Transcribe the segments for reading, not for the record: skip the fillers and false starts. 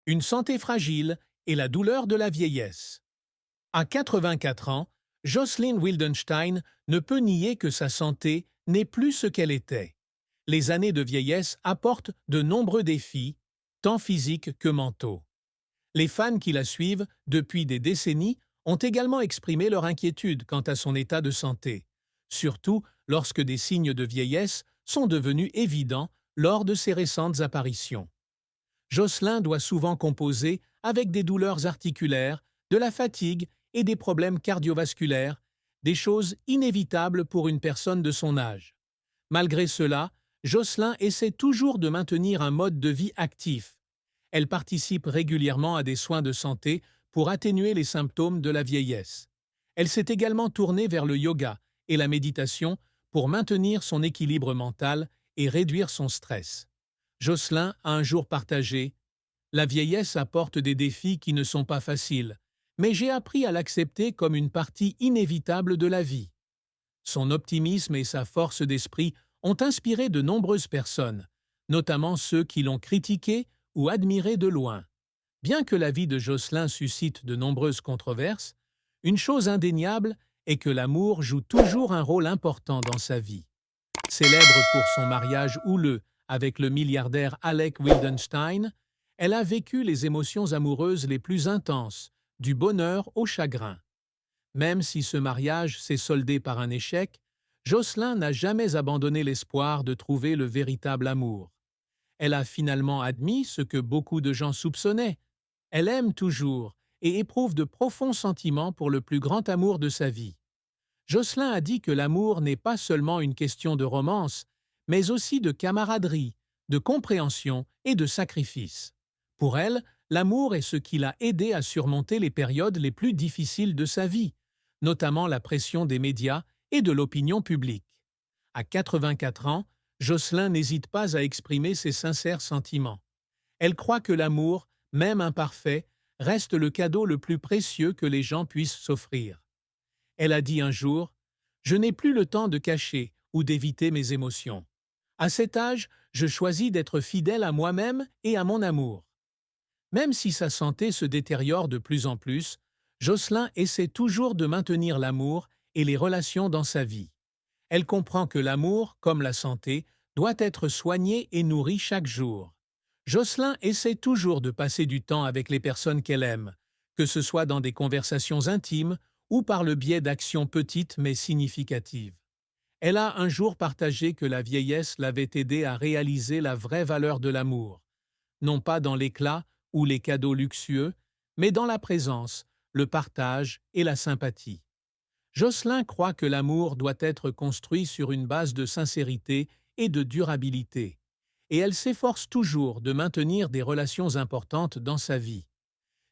une santé fragile et la douleur de la vieillesse. À 84 ans, Jocelyn Wildenstein ne peut nier que sa santé n'est plus ce qu'elle était. Les années de vieillesse apportent de nombreux défis, tant physiques que mentaux. Les fans qui la suivent depuis des décennies ont également exprimé leur inquiétude quant à son état de santé, surtout lorsque des signes de vieillesse sont devenus évidents lors de ses récentes apparitions. Jocelyn doit souvent composer avec des douleurs articulaires, de la fatigue et des problèmes cardiovasculaires, des choses inévitables pour une personne de son âge. Malgré cela, Jocelyn essaie toujours de maintenir un mode de vie actif. Elle participe régulièrement à des soins de santé pour atténuer les symptômes de la vieillesse. Elle s'est également tournée vers le yoga et la méditation pour maintenir son équilibre mental et réduire son stress. Jocelyn a un jour partagé: la vieillesse apporte des défis qui ne sont pas faciles, mais j'ai appris à l'accepter comme une partie inévitable de la vie. Son optimisme et sa force d'esprit ont inspiré de nombreuses personnes, notamment ceux qui l'ont critiqué ou admiré de loin. Bien que la vie de Jocelyn suscite de nombreuses controverses, une chose indéniable est que l'amour joue toujours un rôle important dans sa vie. Célèbre pour son mariage houleux avec le milliardaire Alec Wildenstein, elle a vécu les émotions amoureuses les plus intenses, du bonheur au chagrin. Même si ce mariage s'est soldé par un échec, Jocelyn n'a jamais abandonné l'espoir de trouver le véritable amour. Elle a finalement admis ce que beaucoup de gens soupçonnaient. Elle aime toujours et éprouve de profonds sentiments pour le plus grand amour de sa vie. Jocelyn a dit que l'amour n'est pas seulement une question de romance, mais aussi de camaraderie, de compréhension et de sacrifice. Pour elle, l'amour est ce qui l'a aidée à surmonter les périodes les plus difficiles de sa vie, notamment la pression des médias et de l'opinion publique. À 84 ans, Jocelyn n'hésite pas à exprimer ses sincères sentiments. Elle croit que l'amour, même imparfait, reste le cadeau le plus précieux que les gens puissent s'offrir. Elle a dit un jour: « Je n'ai plus le temps de cacher ou d'éviter mes émotions. À cet âge, je choisis d'être fidèle à moi-même et à mon amour. » Même si sa santé se détériore de plus en plus, Jocelyn essaie toujours de maintenir l'amour et les relations dans sa vie. Elle comprend que l'amour, comme la santé, doit être soigné et nourri chaque jour. Jocelyn essaie toujours de passer du temps avec les personnes qu'elle aime, que ce soit dans des conversations intimes ou par le biais d'actions petites mais significatives. Elle a un jour partagé que la vieillesse l'avait aidée à réaliser la vraie valeur de l'amour, non pas dans l'éclat ou les cadeaux luxueux, mais dans la présence, le partage et la sympathie. Jocelyn croit que l'amour doit être construit sur une base de sincérité et de durabilité, et elle s'efforce toujours de maintenir des relations importantes dans sa vie.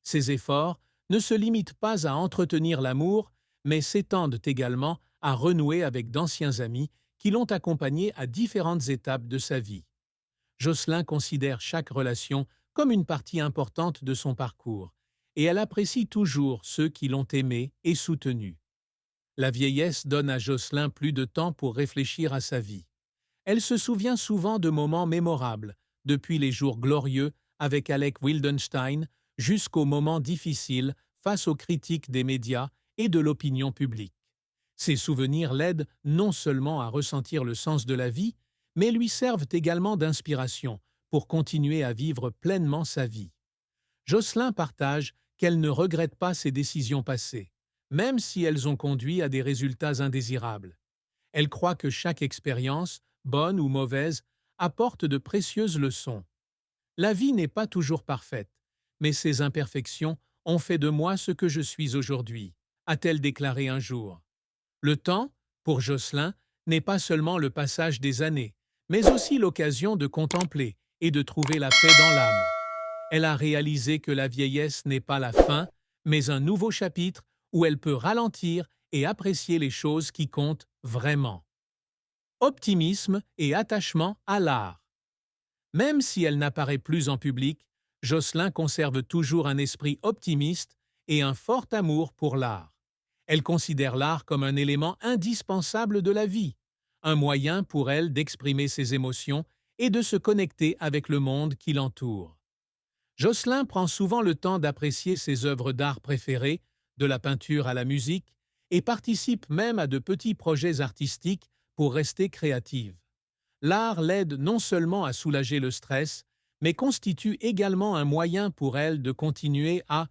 Ses efforts ne se limitent pas à entretenir l'amour, mais s'étendent également à renouer avec d'anciens amis qui l'ont accompagnée à différentes étapes de sa vie. Jocelyn considère chaque relation comme une partie importante de son parcours, et elle apprécie toujours ceux qui l'ont aimée et soutenue. La vieillesse donne à Jocelyn plus de temps pour réfléchir à sa vie. Elle se souvient souvent de moments mémorables, depuis les jours glorieux avec Alec Wildenstein jusqu'aux moments difficiles face aux critiques des médias et de l'opinion publique. Ces souvenirs l'aident non seulement à ressentir le sens de la vie, mais lui servent également d'inspiration pour continuer à vivre pleinement sa vie. Jocelyn partage qu'elle ne regrette pas ses décisions passées, même si elles ont conduit à des résultats indésirables. Elle croit que chaque expérience, bonne ou mauvaise, apporte de précieuses leçons. La vie n'est pas toujours parfaite, mais ses imperfections ont fait de moi ce que je suis aujourd'hui, a-t-elle déclaré un jour. Le temps, pour Jocelyn, n'est pas seulement le passage des années, mais aussi l'occasion de contempler et de trouver la paix dans l'âme. Elle a réalisé que la vieillesse n'est pas la fin, mais un nouveau chapitre où elle peut ralentir et apprécier les choses qui comptent vraiment. Optimisme et attachement à l'art. Même si elle n'apparaît plus en public, Jocelyn conserve toujours un esprit optimiste et un fort amour pour l'art. Elle considère l'art comme un élément indispensable de la vie, un moyen pour elle d'exprimer ses émotions et de se connecter avec le monde qui l'entoure. Jocelyn prend souvent le temps d'apprécier ses œuvres d'art préférées, de la peinture à la musique, et participe même à de petits projets artistiques pour rester créative. L'art l'aide non seulement à soulager le stress, mais constitue également un moyen pour elle de continuer à